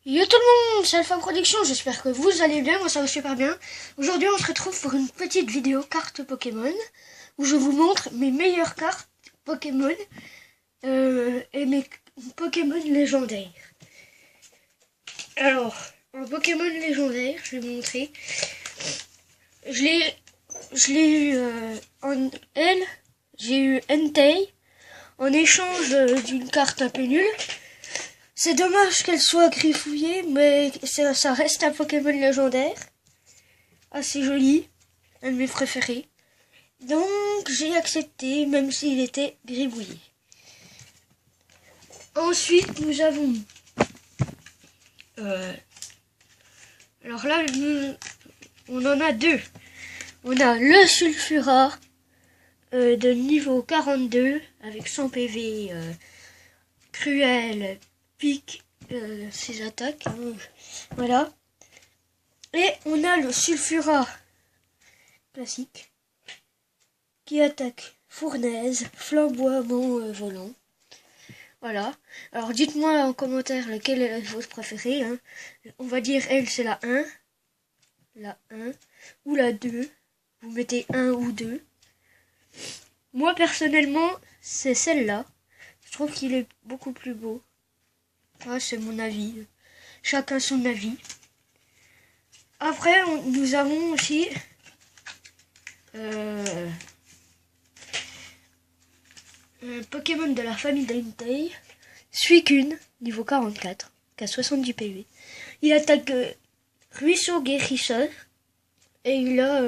Yo tout le monde, c'est Alpha Production, j'espère que vous allez bien, moi ça va super bien. Aujourd'hui on se retrouve pour une petite vidéo carte Pokémon, où je vous montre mes meilleures cartes Pokémon et mes Pokémon légendaires. Alors, en Pokémon légendaire, je vais vous montrer. Je l'ai eu en L, j'ai eu Entei, en échange d'une carte un peu nulle. C'est dommage qu'elle soit griffouillée, mais ça reste un Pokémon légendaire. Assez joli, un de mes préférés. Donc j'ai accepté, même s'il était gribouillé. Ensuite, nous avons... alors là, on en a deux. On a le Sulfura de niveau 42, avec 100 PV, cruel, pique ses attaques, hein, voilà. Et on a le Sulfura classique qui attaque fournaise, flamboiement volant. Voilà. Alors dites-moi en commentaire lequel est votre préféré. Hein. On va dire elle c'est la 1 ou la 2. Vous mettez 1 ou 2. Moi personnellement c'est celle-là. Je trouve qu'il est beaucoup plus beau. Ouais, c'est mon avis. Chacun son avis. Après, nous avons aussi un Pokémon de la famille d'Entei, Suicune, niveau 44, qui a 70 PV. Il attaque Ruisseau Guérisseur et il a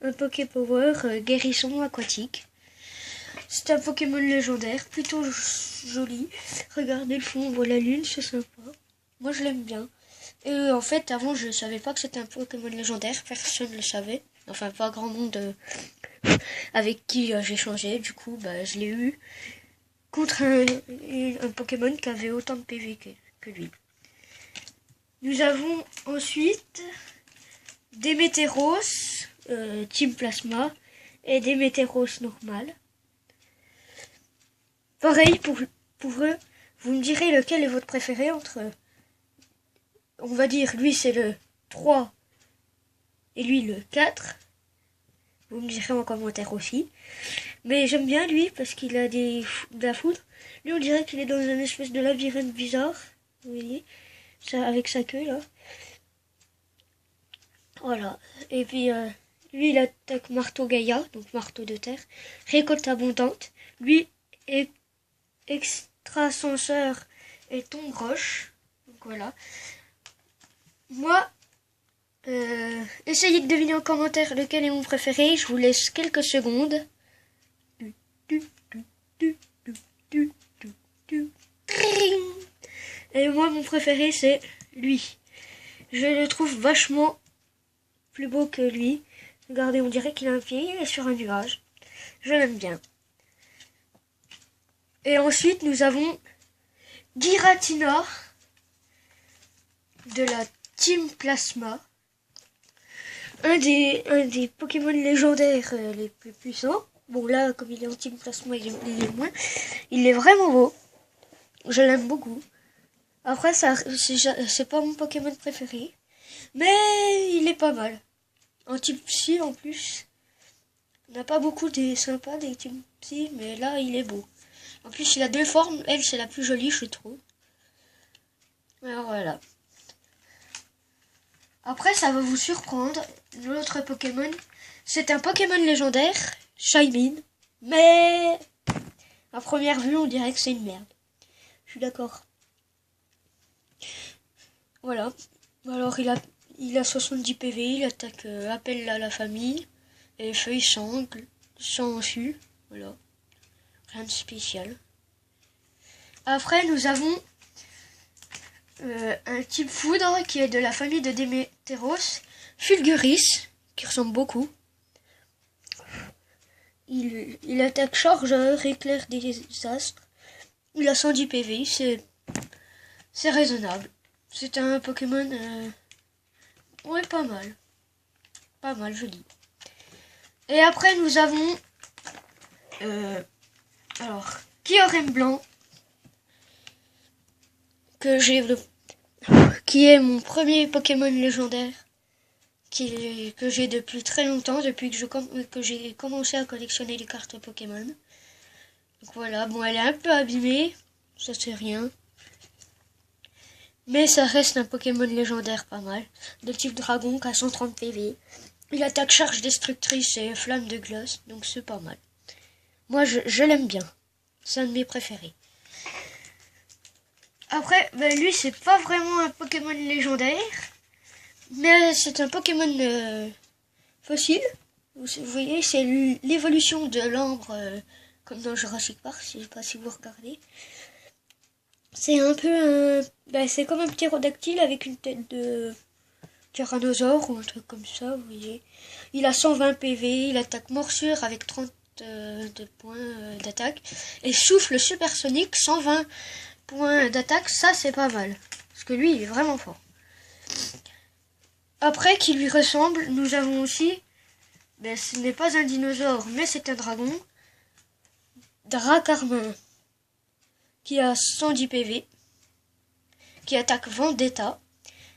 un Poképower Guérisson aquatique. C'est un Pokémon légendaire, plutôt joli. Regardez le fond, on voit la lune, c'est sympa. Moi je l'aime bien. Et en fait, avant je savais pas que c'était un Pokémon légendaire, personne ne le savait. Enfin, pas grand monde avec qui j'ai changé. Du coup, je l'ai eu contre un Pokémon qui avait autant de PV que lui. Nous avons ensuite des Météros, Team Plasma, et des Météros normal. Pareil pour eux, vous me direz lequel est votre préféré entre, on va dire, lui c'est le 3 et lui le 4. Vous me direz en commentaire aussi. Mais j'aime bien lui parce qu'il a de la foudre. Lui on dirait qu'il est dans une espèce de labyrinthe bizarre. Vous voyez ça avec sa queue là. Voilà. Et puis lui il attaque marteau Gaïa, donc marteau de terre. Récolte abondante. Lui est extrasenseur et tombe roche. Donc voilà. Moi, essayez de deviner en commentaire lequel est mon préféré. Je vous laisse quelques secondes. Et moi, mon préféré, c'est lui. Je le trouve vachement plus beau que lui. Regardez, on dirait qu'il a un pied, il est sur un nuage. Je l'aime bien. Et ensuite, nous avons Giratina de la Team Plasma. Un des Pokémon légendaires les plus puissants. Bon, là, comme il est en Team Plasma, il est moins. Il est vraiment beau. Je l'aime beaucoup. Après, c'est pas mon Pokémon préféré. Mais il est pas mal. En Team Psy, en plus. On n'a pas beaucoup des sympas des Team Psy, mais là, il est beau. En plus, il a deux formes. Elle, c'est la plus jolie, je trouve. Alors, voilà. Après, ça va vous surprendre. L'autre Pokémon, c'est un Pokémon légendaire, Shaymin. Mais à première vue, on dirait que c'est une merde. Je suis d'accord. Voilà. Alors, il a 70 PV, il attaque appel à la famille, et feuille sangle, sangsue. Voilà. Rien de spécial. Après, nous avons un type foudre qui est de la famille de Démétéros, Fulguris, qui ressemble beaucoup. Il attaque chargeur, éclair des astres. Il a 110 PV, c'est raisonnable. C'est un Pokémon, ouais, pas mal. Pas mal, joli. Et après, nous avons Kyurem blanc, que j'ai qui est mon premier Pokémon légendaire, que j'ai depuis très longtemps, depuis que j'ai commencé à collectionner les cartes Pokémon. Donc voilà, bon, elle est un peu abîmée, ça c'est rien. Mais ça reste un Pokémon légendaire pas mal, de type dragon, qui a 130 PV. Il attaque charge destructrice et flamme de glace, donc c'est pas mal. Moi, je l'aime bien. C'est un de mes préférés. Après, lui, c'est pas vraiment un Pokémon légendaire, mais c'est un Pokémon fossile. Vous voyez, c'est l'évolution de l'ambre, comme dans Jurassic Park, je sais pas si vous regardez. C'est un peu c'est comme un ptérodactyle avec une tête de tyrannosaure ou un truc comme ça, vous voyez. Il a 120 PV, il attaque morsure avec 30 de points d'attaque. Et souffle supersonique, 120 points d'attaque, ça c'est pas mal. Parce que lui, il est vraiment fort. Après, qui lui ressemble, nous avons aussi, ce n'est pas un dinosaure, mais c'est un dragon. Dracarmin, qui a 110 PV, qui attaque Vendetta,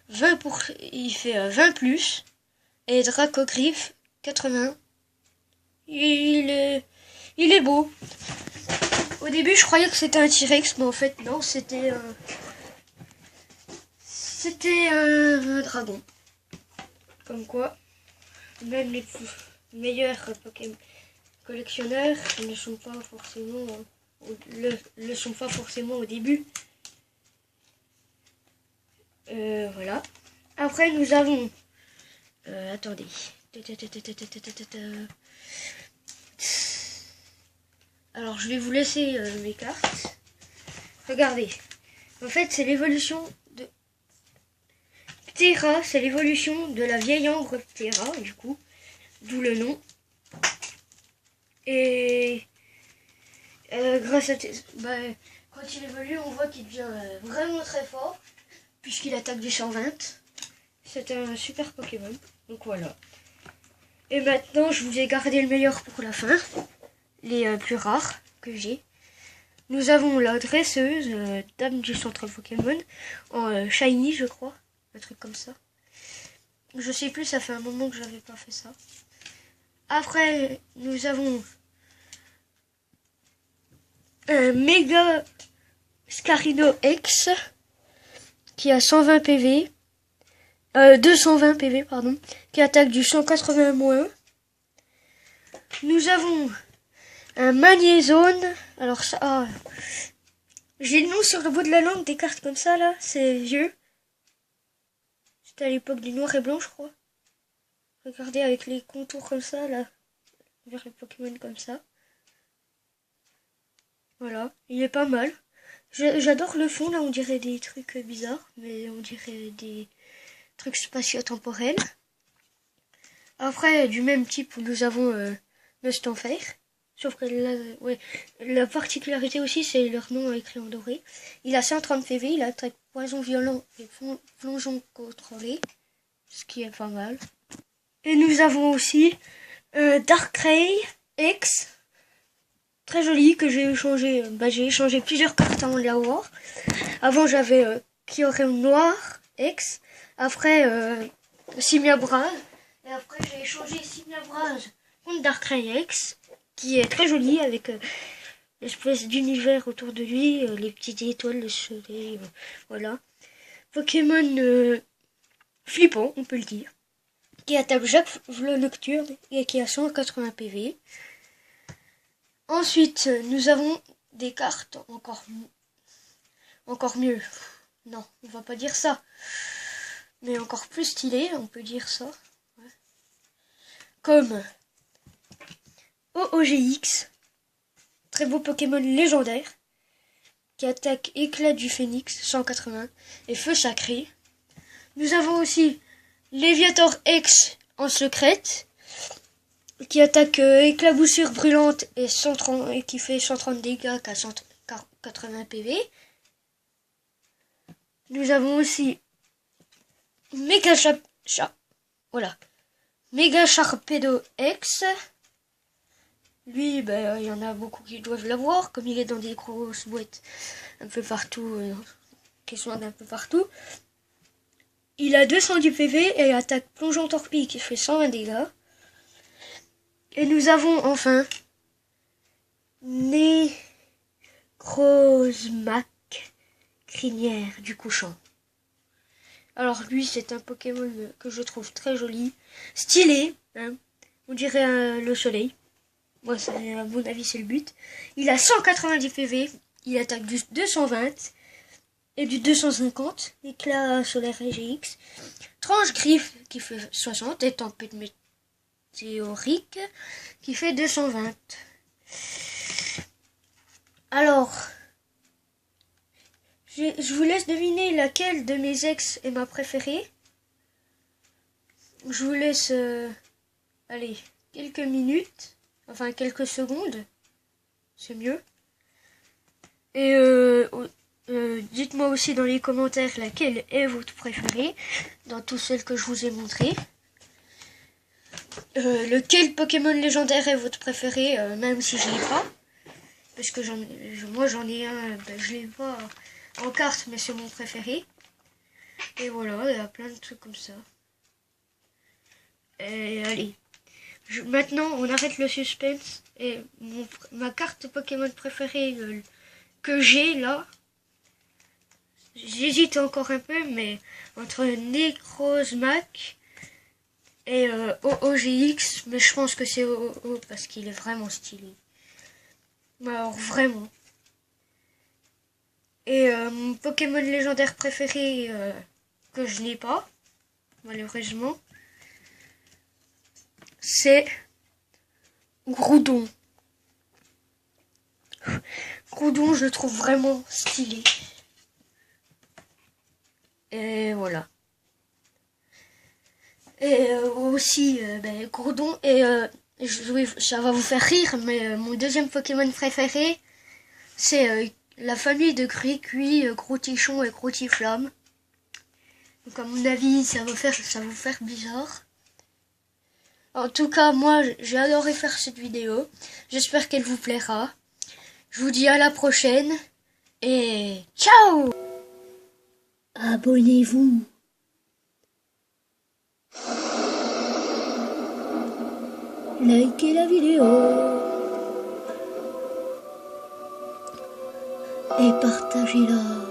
il fait 20 plus, et Dracogriffe, 80. Il est beau. Au début, je croyais que c'était un T-Rex, mais en fait, non, c'était un dragon. Comme quoi, même les meilleurs Pokémon collectionneurs ne sont pas forcément le sont pas forcément au début. Voilà. Après, nous avons attendez. Alors, je vais vous laisser mes cartes. Regardez. En fait, c'est l'évolution de Ptera, c'est l'évolution de la vieille ambre Ptera, du coup, d'où le nom. Et grâce à quand il évolue, on voit qu'il devient vraiment très fort, puisqu'il attaque du 120. C'est un super Pokémon. Donc voilà. Et maintenant, je vous ai gardé le meilleur pour la fin. Les plus rares que j'ai. Nous avons la dresseuse, dame du centre Pokémon, en shiny, je crois. Un truc comme ça. Je sais plus, ça fait un moment que j'avais pas fait ça. Après, nous avons un Mega Scarino X qui a 120 PV. 220 PV, pardon. Qui attaque du 180-. Nous avons un Magnézone. Alors ça... j'ai le nom sur le bout de la langue des cartes comme ça, là. C'est vieux. C'était à l'époque du noir et blanc, je crois. Regardez avec les contours comme ça, là. Vers les Pokémon comme ça. Voilà, il est pas mal. J'adore le fond, là, on dirait des trucs bizarres. Mais on dirait des trucs spatio-temporels. Après, du même type, nous avons Mustanfer. Sauf que la particularité aussi, c'est leur nom écrit en doré. Il a 130 PV, il attaque poison violent et plongeon contrôlé. Ce qui est pas mal. Et nous avons aussi Darkrai X. Très joli, que j'ai échangé. J'ai échangé plusieurs cartes avant de l'avoir. Avant, j'avais Kyurem Noir X. Après, Simia Braz. Et après, j'ai échangé Simia Braz contre Darkrai X, qui est très joli avec l'espèce d'univers autour de lui, les petites étoiles, le soleil, voilà. Pokémon flippant, on peut le dire, qui attaque Jacques le Nocturne et qui a 180 PV. Ensuite, nous avons des cartes encore mieux. Non, on va pas dire ça. Mais encore plus stylées, on peut dire ça. Ouais. Comme OOGX, très beau Pokémon légendaire, qui attaque Éclat du Phénix, 180, et Feu Sacré. Nous avons aussi Léviator X en secrète, qui attaque Éclaboussure Brûlante et qui fait 130 dégâts qu'à 180 PV. Nous avons aussi Méga Sharpedo X. Lui, il y en a beaucoup qui doivent l'avoir, comme il est dans des grosses boîtes un peu partout, qui sont un peu partout. Il a 210 PV et attaque plongeon torpille qui fait 120 dégâts. Et nous avons enfin Necrozma crinière du couchant. Alors lui c'est un Pokémon que je trouve très joli, stylé, hein. On dirait le soleil. Moi à mon avis c'est le but. Il a 190 PV, il attaque du 220 et du 250, éclat solaire GX, tranche griffe qui fait 60 et tempête météorique qui fait 220. Alors, je vous laisse deviner laquelle de mes ex est ma préférée. Je vous laisse, allez, quelques minutes, enfin quelques secondes, c'est mieux. Et dites-moi aussi dans les commentaires laquelle est votre préférée, dans toutes celles que je vous ai montrées. Lequel Pokémon légendaire est votre préféré, même si je l'ai pas. Parce que moi j'en ai un, je l'ai pas en carte, mais c'est mon préféré. Et voilà, il y a plein de trucs comme ça. Et allez, maintenant on arrête le suspense. Et ma carte Pokémon préférée que j'ai là, j'hésite encore un peu, mais entre Necrozmac et OOGX, mais je pense que c'est OO parce qu'il est vraiment stylé. Alors vraiment. Et mon Pokémon légendaire préféré que je n'ai pas, malheureusement, c'est Groudon. Groudon, je le trouve vraiment stylé. Et voilà. Et aussi, Groudon, et ça va vous faire rire, mais mon deuxième Pokémon préféré, c'est la famille de Gricui, Groutichon et Groutiflamme. Donc à mon avis, ça va vous faire bizarre. En tout cas, moi, j'ai adoré faire cette vidéo. J'espère qu'elle vous plaira. Je vous dis à la prochaine. Et ciao! Abonnez-vous. Likez la vidéo. Et partagez-la.